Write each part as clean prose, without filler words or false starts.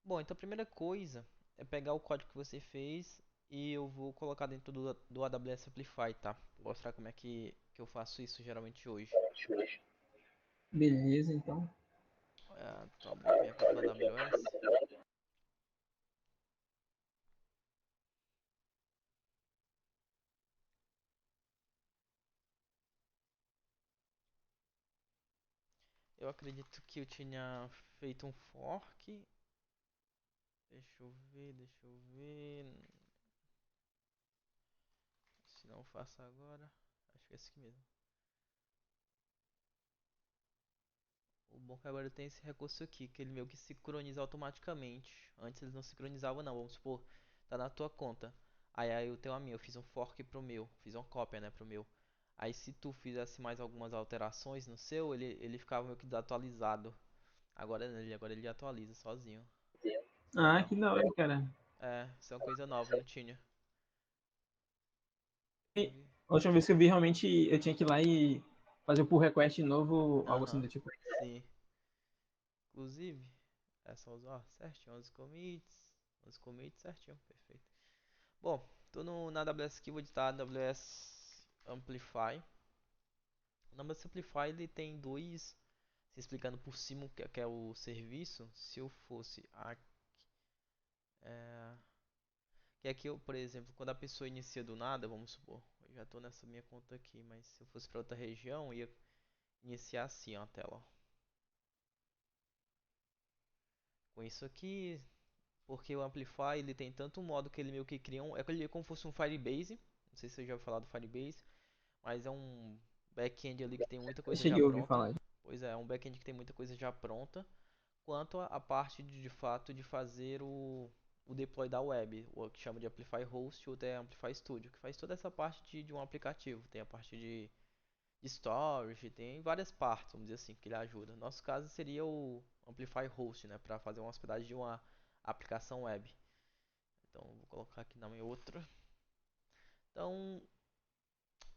Bom, então a primeira coisa é pegar o código que você fez e eu vou colocar dentro do AWS Amplify, tá? Vou mostrar como é que eu faço isso geralmente hoje. Beleza, então. Tô abrindo aqui minha conta no AWS. Eu acredito que eu tinha feito um fork. Deixa eu ver. Se não faço agora. Acho que é esse aqui mesmo. O bom é que agora tem esse recurso aqui, que ele meio que sincroniza automaticamente. Antes eles não sincronizavam não, vamos supor, tá na tua conta. Aí eu tenho a minha, eu fiz um fork pro meu, fiz uma cópia, né, pro meu. Aí se tu fizesse mais algumas alterações no seu, ele ficava meio que desatualizado. Agora ele atualiza sozinho. Ah, Legal. que da hora, cara. Isso é uma coisa nova, não tinha. E a última vez que eu vi, realmente, eu tinha que ir lá e fazer o pull request novo, algo assim Aham, do tipo. sim. Inclusive, é só usar, ó, certinho, 11 commits, certinho, perfeito. Bom, tô na AWS aqui, vou editar AWS Amplify. O AWS Amplify ele tem dois, se explicando por cima o que é o serviço. Se eu fosse é, que aqui eu, por exemplo, quando a pessoa inicia do nada, vamos supor, eu já estou nessa minha conta aqui, mas se eu fosse para outra região, ia iniciar assim ó, a tela, ó. Com isso aqui, porque o Amplify ele tem tanto um modo que ele meio que cria ele é como se fosse um Firebase. Não sei se você já ouviu falar do Firebase, mas é um back-end ali que tem muita Eu coisa já cheguei a ouvir pronta. falar. Pois é um back-end que tem muita coisa já pronta, quanto a parte de fato de fazer o deploy da web, o que chama de Amplify Host ou até Amplify Studio, que faz toda essa parte de um aplicativo. Tem a parte de storage, tem várias partes, vamos dizer assim, que ele ajuda. No nosso caso seria o Amplify Host, né, para fazer uma hospedagem de uma aplicação web. Então vou colocar aqui na minha outra. Então,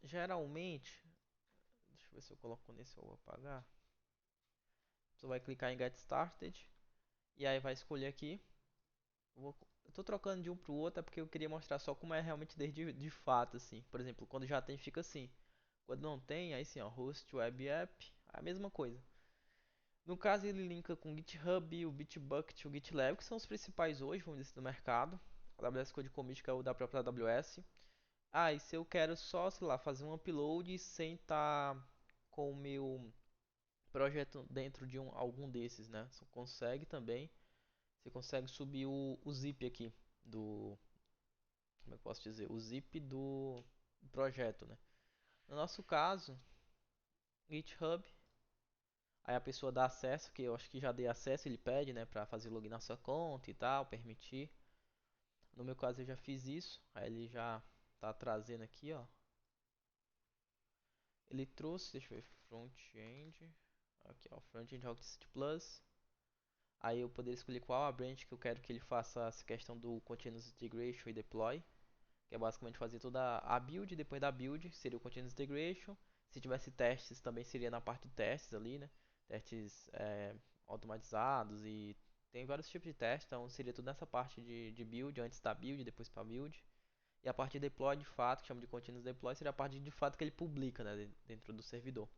geralmente, deixa eu ver se eu coloco nesse ou vou apagar. Você vai clicar em Get Started e aí vai escolher aqui. Eu tô trocando de um pro outro é porque eu queria mostrar só como é realmente de fato assim. Por exemplo, quando já tem fica assim. Quando não tem, aí sim, ó, Host Web App, a mesma coisa. No caso ele linka com o GitHub, o Bitbucket, o GitLab, que são os principais hoje, vamos dizer, do mercado. A AWS Code Commit, que é o da própria AWS. E se eu quero só, sei lá, fazer um upload sem estar com o meu projeto dentro de algum desses, né? Você consegue também. Você consegue subir o zip aqui do, como é que eu posso dizer, o zip do projeto, né? No nosso caso, GitHub, aí a pessoa dá acesso, que eu acho que já dei acesso, ele pede, né, para fazer login na sua conta e tal, permitir. No meu caso eu já fiz isso, aí ele já tá trazendo aqui, ó. Ele trouxe, deixa eu ver, front-end, aqui ó, front-end Rocket Plus. Aí eu poderia escolher qual a branch que eu quero que ele faça essa questão do Continuous Integration e Deploy, que é basicamente fazer toda a build, depois da build seria o Continuous Integration. Se tivesse testes, também seria na parte de testes ali, né? Testes automatizados e tem vários tipos de testes, então seria tudo nessa parte de build, antes da build, depois para build. E a parte de deploy, de fato, que chama de Continuous Deploy, seria a parte de fato que ele publica, né, dentro do servidor.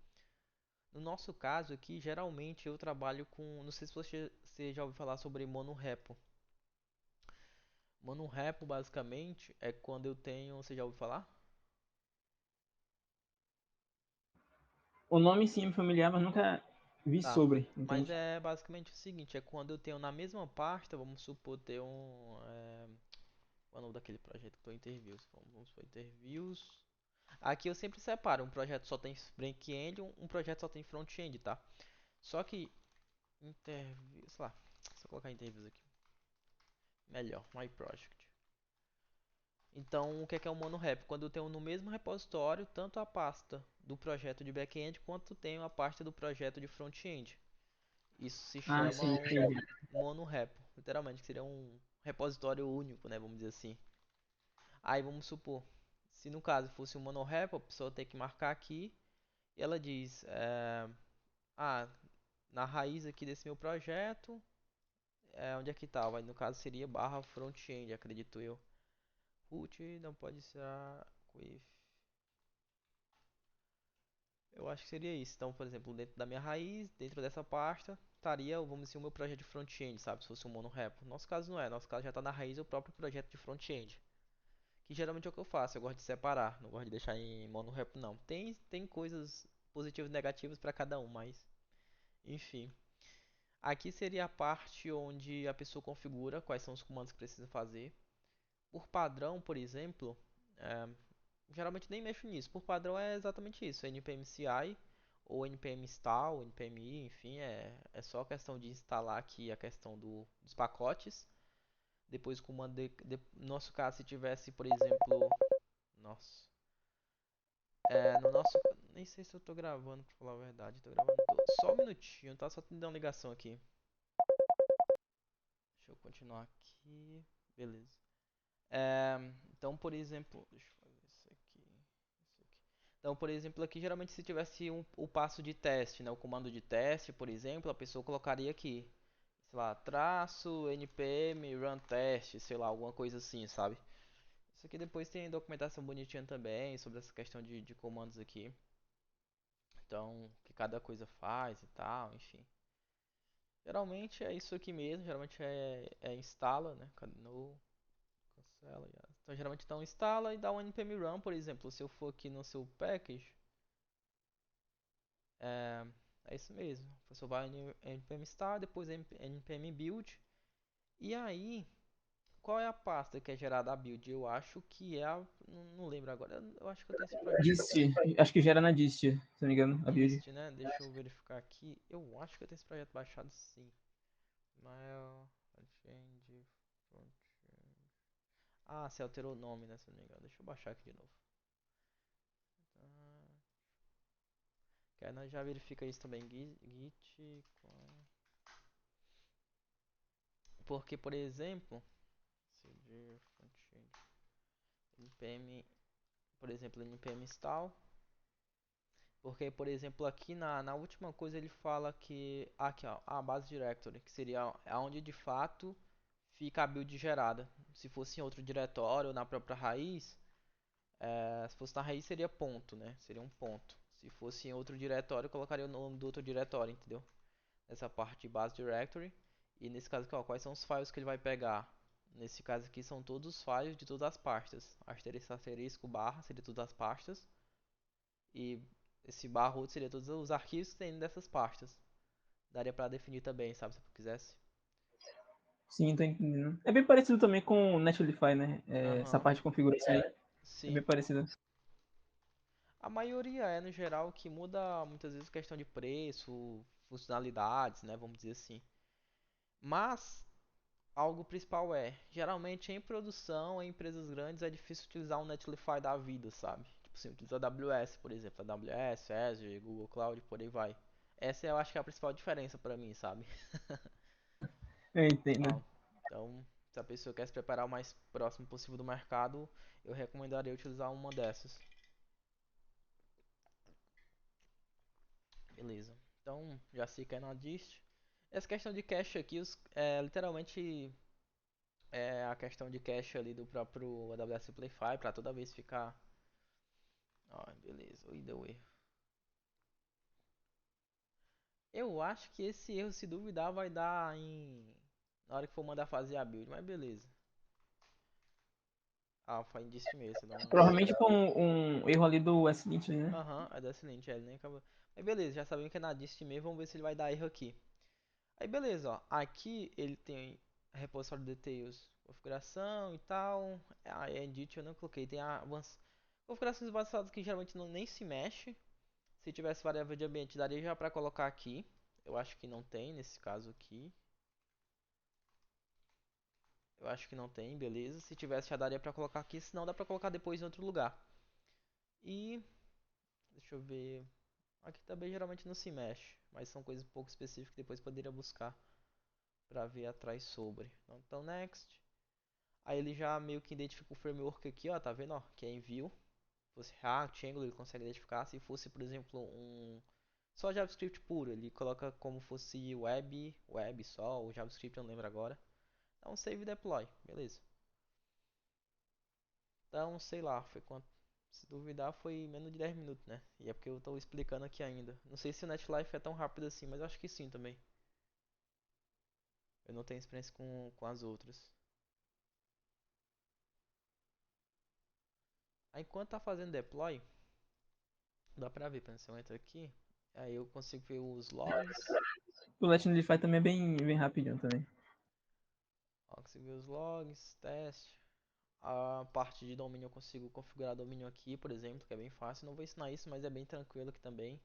No nosso caso aqui, geralmente eu trabalho com, não sei se você já ouviu falar sobre monorepo. Monorepo basicamente é quando eu tenho, você já ouviu falar? O nome sim é familiar, mas nunca vi Tá. sobre, Mas entende? é basicamente o seguinte, é quando eu tenho na mesma pasta, vamos supor ter qual é o nome daquele projeto que estou interviews? Vamos supor interviews. Aqui eu sempre separo, um projeto só tem back-end, um projeto só tem front-end, tá? Só que interviews, sei lá, se eu colocar interviews aqui, melhor, my project. Então, o que é o monorepo? Quando eu tenho no mesmo repositório tanto a pasta do projeto de back-end quanto tenho a pasta do projeto de front-end. Isso se Ah, chama sim, um entendi. monorepo, literalmente, que seria um repositório único, né, vamos dizer assim. Aí vamos supor, se no caso fosse um monorepo, a pessoa tem que marcar aqui e ela diz, ah, na raiz aqui desse meu projeto, onde é que tá? Vai, no caso seria barra front-end, acredito eu. Root não pode ser with. Eu acho que seria isso. Então, por exemplo, dentro da minha raiz, dentro dessa pasta, estaria, vamos dizer, o meu projeto de front-end, sabe? Se fosse um monorepo. Nosso caso não é. Nosso caso já está na raiz o próprio projeto de front-end. Que geralmente é o que eu faço. Eu gosto de separar. Não gosto de deixar em monorepo, não. Tem coisas positivas e negativas para cada um, mas enfim. Aqui seria a parte onde a pessoa configura quais são os comandos que precisa fazer. Por padrão, por exemplo, é, geralmente nem mexo nisso. Por padrão é exatamente isso, npm-ci ou npm install, npmi, enfim, é só questão de instalar aqui a questão dos pacotes. Depois o comando no nosso caso, se tivesse, por exemplo, nossa, no nosso, nem sei se eu tô gravando, pra falar a verdade, tô gravando, só um minutinho, tá? Só te dar uma ligação aqui. Deixa eu continuar aqui, beleza. É, então, por exemplo, deixa eu fazer isso aqui, isso aqui. Então, por exemplo, aqui geralmente se tivesse o passo de teste, né, o comando de teste, por exemplo, a pessoa colocaria aqui, sei lá, traço npm run test, sei lá, alguma coisa assim, sabe? Isso aqui depois tem documentação bonitinha também sobre essa questão de comandos aqui. Então, o que cada coisa faz e tal, enfim. Geralmente é isso aqui mesmo, geralmente é instala, né? No cancela. Então geralmente então instala e dá um npm run, por exemplo. Se eu for aqui no seu package, é, é isso mesmo. Você vai em npm start, depois npm build. E aí, qual é a pasta que é gerada a build? Eu acho que é a. Não lembro agora. Eu acho que eu tenho esse projeto. Dist, acho que gera na Dist, se não me engano, a build. Dist, né? Deixa eu verificar aqui. Eu acho que eu tenho esse projeto baixado sim. Mail, change, front. Ah, você alterou o nome, né? Se não me engano. Deixa eu baixar aqui de novo. Ah, que aí nós já verifica isso também. Git. Porque, por exemplo, cd frontend, npm, por exemplo, npm install. Porque, por exemplo, aqui na última coisa ele fala que. Aqui, ó, a base directory, que seria onde de fato fica a build gerada. Se fosse em outro diretório ou na própria raiz, se fosse na raiz seria ponto, né? Seria um ponto. Se fosse em outro diretório, eu colocaria o nome do outro diretório, entendeu? Nessa parte de base directory. E nesse caso aqui, ó, quais são os files que ele vai pegar? Nesse caso aqui são todos os files de todas as pastas. Asterisco, asterisco, barra seria todas as pastas. E esse barra outro seria todos os arquivos que tem dessas pastas. Daria pra definir também, sabe, se eu quisesse. Sim, tô entendendo. É bem parecido também com o Netlify, né? Essa Aham, parte de configuração aí é bem sim. parecida. A maioria no geral, que muda muitas vezes questão de preço, funcionalidades, né, vamos dizer assim. Mas algo principal geralmente em produção, em empresas grandes, é difícil utilizar um Netlify da vida, sabe? Tipo assim, utiliza a AWS, por exemplo, a AWS, Azure, Google Cloud, por aí vai. Essa eu acho que é a principal diferença pra mim, sabe? Eu entendo. Ó, então, se a pessoa quer se preparar o mais próximo possível do mercado, eu recomendaria utilizar uma dessas. Beleza. Então, já sei que é na dist. Essa questão de cache aqui, literalmente é a questão de cache ali do próprio AWS Simplify para toda vez ficar. Ó, beleza, oi deu erro. Eu acho que esse erro, se duvidar, vai dar na hora que for mandar fazer a build, mas beleza. Ah, foi em dist mesmo, você não. Provavelmente com um erro ali do S-Lint, né? Aham, é da excelente, ele nem acabou. Mas beleza, já sabemos que é na dist mesmo, vamos ver se ele vai dar erro aqui. Aí beleza, ó. Aqui ele tem repositório de details, configuração e tal. A edit eu não coloquei, tem a configurações avançadas que geralmente não nem se mexe. Se tivesse variável de ambiente, daria já pra colocar aqui. Eu acho que não tem nesse caso aqui. Eu acho que não tem, beleza. Se tivesse já daria pra colocar aqui, senão dá pra colocar depois em outro lugar. E deixa eu ver. Aqui também geralmente não se mexe, mas são coisas pouco específicas que depois poderia buscar pra ver atrás sobre. Então next. Aí ele já meio que identifica o framework aqui, ó, tá vendo, ó, que é envio. Se fosse React, Angular, ele consegue identificar. Se fosse, por exemplo, Só JavaScript puro, ele coloca como fosse web só, ou JavaScript, eu não lembro agora. Dá um save e deploy, beleza. Então, sei lá, foi quanto. Se duvidar, foi menos de 10 minutos, né? E é porque eu tô explicando aqui ainda. Não sei se o NetLife é tão rápido assim, mas eu acho que sim também. Eu não tenho experiência com as outras. Aí, enquanto tá fazendo deploy, dá pra ver, quando eu entro aqui, aí eu consigo ver os logs. O Netlify também é bem rapidinho também. Ó, consigo ver os logs, teste. A parte de domínio eu consigo configurar domínio aqui, por exemplo, que é bem fácil. Não vou ensinar isso, mas é bem tranquilo aqui também.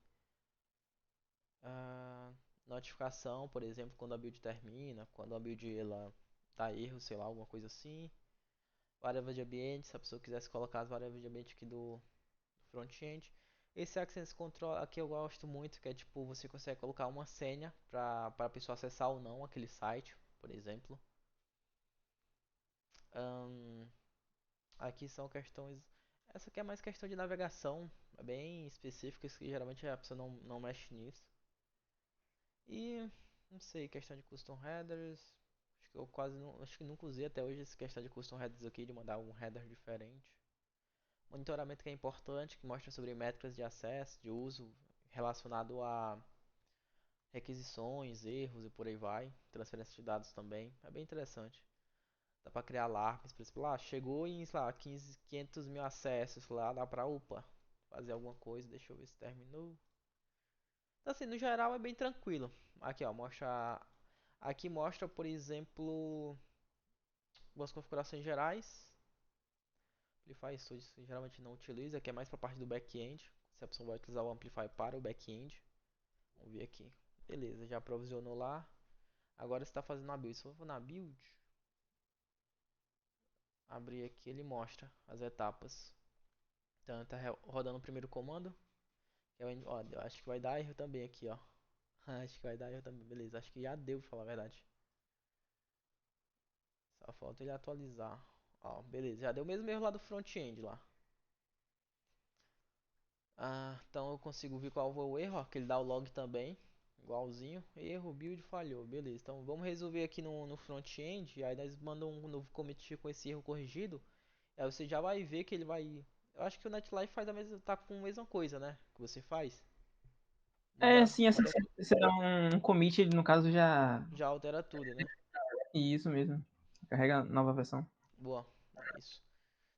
Ah, notificação, por exemplo, quando a build termina, quando a build ela dá erro, sei lá, alguma coisa assim. Variável de ambiente, se a pessoa quisesse colocar as variáveis de ambiente aqui do front-end. Esse Access Control aqui eu gosto muito, que é tipo, você consegue colocar uma senha para a pessoa acessar ou não aquele site, por exemplo. Ahn, aqui são questões. Essa aqui é mais questão de navegação, é bem específica, que geralmente a pessoa não mexe nisso. E não sei, questão de custom headers. Acho que eu quase não, acho que nunca usei até hoje essa questão de custom headers aqui, de mandar um header diferente. Monitoramento que é importante, que mostra sobre métricas de acesso, de uso, relacionado a requisições, erros e por aí vai. Transferência de dados também, é bem interessante. Dá pra criar alarmes, por exemplo, chegou em, sei lá, 500 mil acessos lá, dá pra, opa, fazer alguma coisa, deixa eu ver se terminou. Então assim, no geral é bem tranquilo. Aqui ó, mostra, aqui mostra, por exemplo, algumas configurações gerais. Amplify Studio geralmente não utiliza, que é mais para parte do back-end. Se a pessoa vai utilizar o Amplify para o back-end. Vamos ver aqui. Beleza, já provisionou lá. Agora está fazendo a build. Se eu for na build, abrir aqui, ele mostra as etapas. Então está rodando o primeiro comando. Que é ó, eu acho que vai dar erro também aqui, ó. Acho que vai dar erro também, beleza. Acho que já deu, pra falar a verdade. Só falta ele atualizar. Ó, beleza, já deu o mesmo erro lá do front-end lá. Então eu consigo ver qual foi o erro, ó, que ele dá o log também, igualzinho. Erro, build falhou, beleza. Então vamos resolver aqui no front-end, aí nós mandamos um novo commit com esse erro corrigido. Aí você já vai ver que ele vai. Eu acho que o NetLife faz a mesma, tá com a mesma coisa, né? Que você faz. É, Manda, sim, assim manda, que você dá um commit, ele no caso já. já altera tudo, né? Isso mesmo. Carrega a nova versão. Boa, é isso.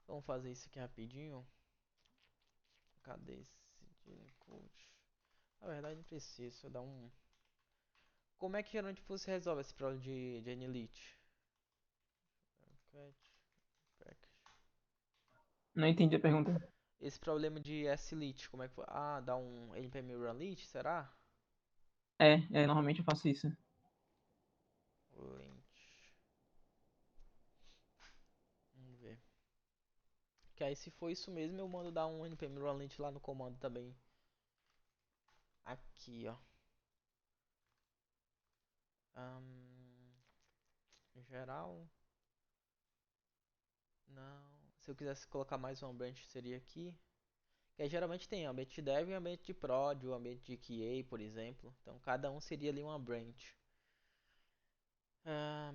Vamos fazer isso aqui rapidinho. Cadê esse code? Na verdade não precisa, só dar um. Como é que geralmente você resolve esse problema de Anilite? Não entendi a pergunta. Esse problema de SLit, como é que foi? Dá um npm runlit, será? Normalmente eu faço isso. Lint. Vamos ver. Que aí se for isso mesmo, eu mando dar um npm runlit lá no comando também. Aqui, ó. Em geral, não. Se eu quisesse colocar mais um branch, seria aqui. Que aí geralmente tem ambiente de dev e ambiente de prod, o ambiente de QA, por exemplo. Então cada um seria ali uma branch.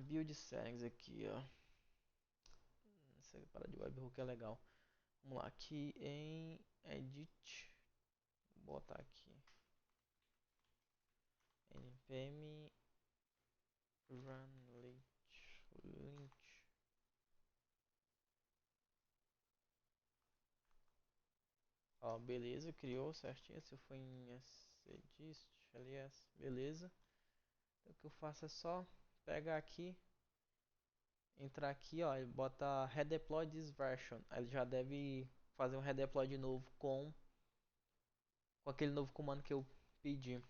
Build settings aqui, ó. Essa parada de webhook é legal. Vamos lá, aqui em Edit. Vou botar aqui. npm runlit. Lint. Ó, beleza, criou certinho. Se eu for em sdist, aliás, beleza. Então, o que eu faço é só pegar aqui, entrar aqui, ó, e bota redeploy this version. Aí ele já deve fazer um redeploy de novo com aquele novo comando que eu pedi.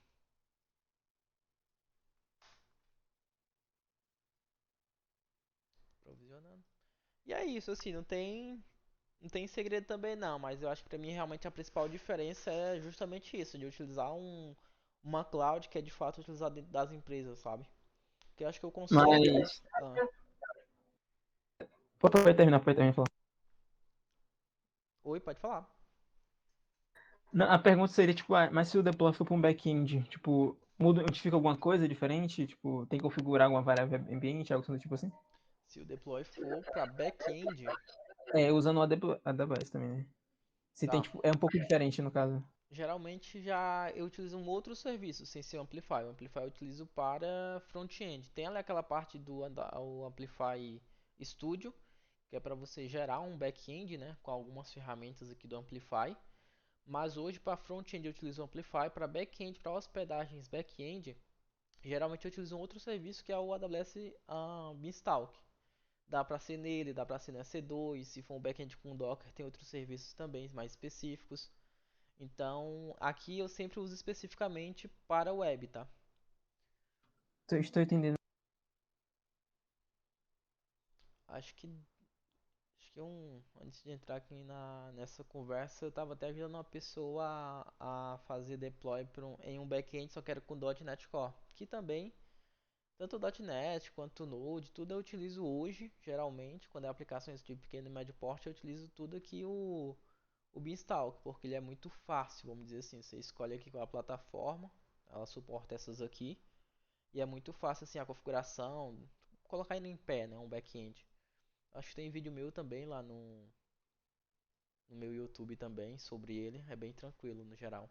Provisionando. E é isso, assim, não tem segredo também não, mas eu acho que pra mim realmente a principal diferença é justamente isso, de utilizar uma cloud que é de fato utilizada dentro das empresas, sabe? Porque eu acho que eu consigo. Mas. Ah, Pode terminar, pode terminar. oi, pode falar. Não, a pergunta seria, tipo, mas se o deploy for para um back-end, tipo, muda, notifica alguma coisa diferente? Tipo, tem que configurar alguma variável ambiente, algo do tipo assim? Se o deploy for para back-end, É, usando o AWS também, né? Se tem, tá. tipo, é um pouco diferente no caso. Geralmente já eu utilizo um outro serviço sem ser o Amplify. O Amplify eu utilizo para front-end. Tem ali aquela parte do o Amplify Studio, que é para você gerar um back-end, né, com algumas ferramentas aqui do Amplify. Mas hoje para front-end eu utilizo o Amplify, para back-end, para hospedagens back-end, geralmente eu utilizo um outro serviço que é o AWS Beanstalk. Dá para ser nele, dá para ser no EC2, se for um back-end com Docker, tem outros serviços também mais específicos. Então, aqui eu sempre uso especificamente para web, tá? Estou entendendo. Acho que antes de entrar aqui nessa conversa, eu estava até ajudando uma pessoa a fazer deploy em um back-end, só que era com .NET Core, que também tanto o .NET quanto o Node, tudo eu utilizo hoje, geralmente, quando é aplicações de pequeno e médio porte, eu utilizo tudo aqui o Beanstalk, porque ele é muito fácil, vamos dizer assim, você escolhe aqui qual é a plataforma, ela suporta essas aqui, e é muito fácil assim a configuração, colocar ele em pé, né, um back-end. Acho que tem vídeo meu também lá no meu YouTube também sobre ele, é bem tranquilo no geral.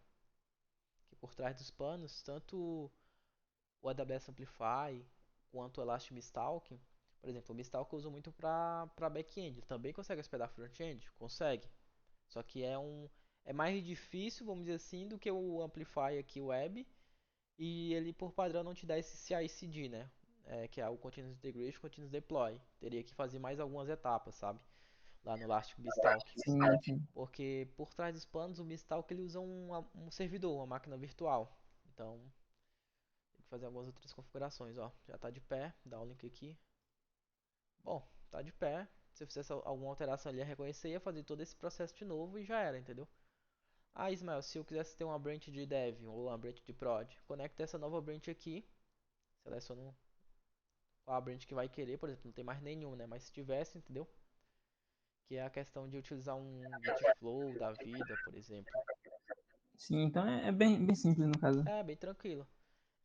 Que por trás dos panos, tanto o AWS Amplify quanto o Elastic Beanstalk, por exemplo, o Beanstalk eu uso muito para back-end, ele também consegue hospedar front-end? Consegue. Só que é mais difícil, vamos dizer assim, do que o Amplify aqui web, e ele por padrão não te dá esse CI/CD, né? Que é o Continuous Integration, Continuous Deploy. Teria que fazer mais algumas etapas, sabe? Lá no Elastic Beanstalk. Sim, sim. Porque por trás dos panos, o Beanstalk ele usa um servidor, uma máquina virtual. Então, tem que fazer algumas outras configurações, ó. Já está de pé, dá o link aqui. Bom, tá de pé. Se eu fizesse alguma alteração ali, ia reconhecer, ia fazer todo esse processo de novo e já era, entendeu? Ah, Ismael, se eu quisesse ter uma branch de dev ou uma branch de prod, conecta essa nova branch aqui, seleciono qual a branch que vai querer, por exemplo, não tem mais nenhum, né? Mas se tivesse, entendeu? Que é a questão de utilizar um Git Flow da vida, por exemplo. Sim, então é bem simples no caso. É, bem tranquilo.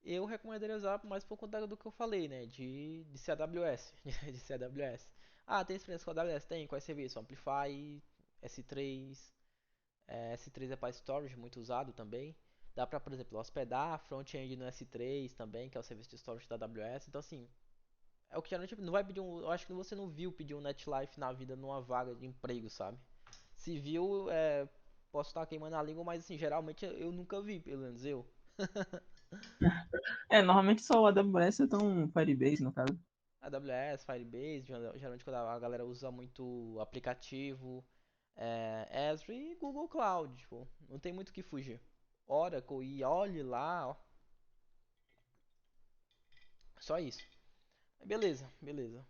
Eu recomendaria usar mais por conta do que eu falei, né? De CWS. De CWS. Ah, tem experiência com AWS? Tem. Quais serviços? Amplify, S3. S3 é para storage, muito usado também. Dá para, por exemplo, hospedar front-end no S3 também, que é o serviço de storage da AWS. Então, assim, é o que geralmente não vai pedir um. Eu acho que você não viu pedir um NetLife na vida numa vaga de emprego, sabe? Se viu, posso estar queimando a língua, mas assim, geralmente eu nunca vi, pelo menos eu. É, normalmente só o AWS é tão Firebase no caso. AWS, Firebase, geralmente quando a galera usa muito aplicativo, Azure e Google Cloud, tipo, não tem muito o que fugir. Oracle e olhe lá, ó, só isso. Beleza, beleza.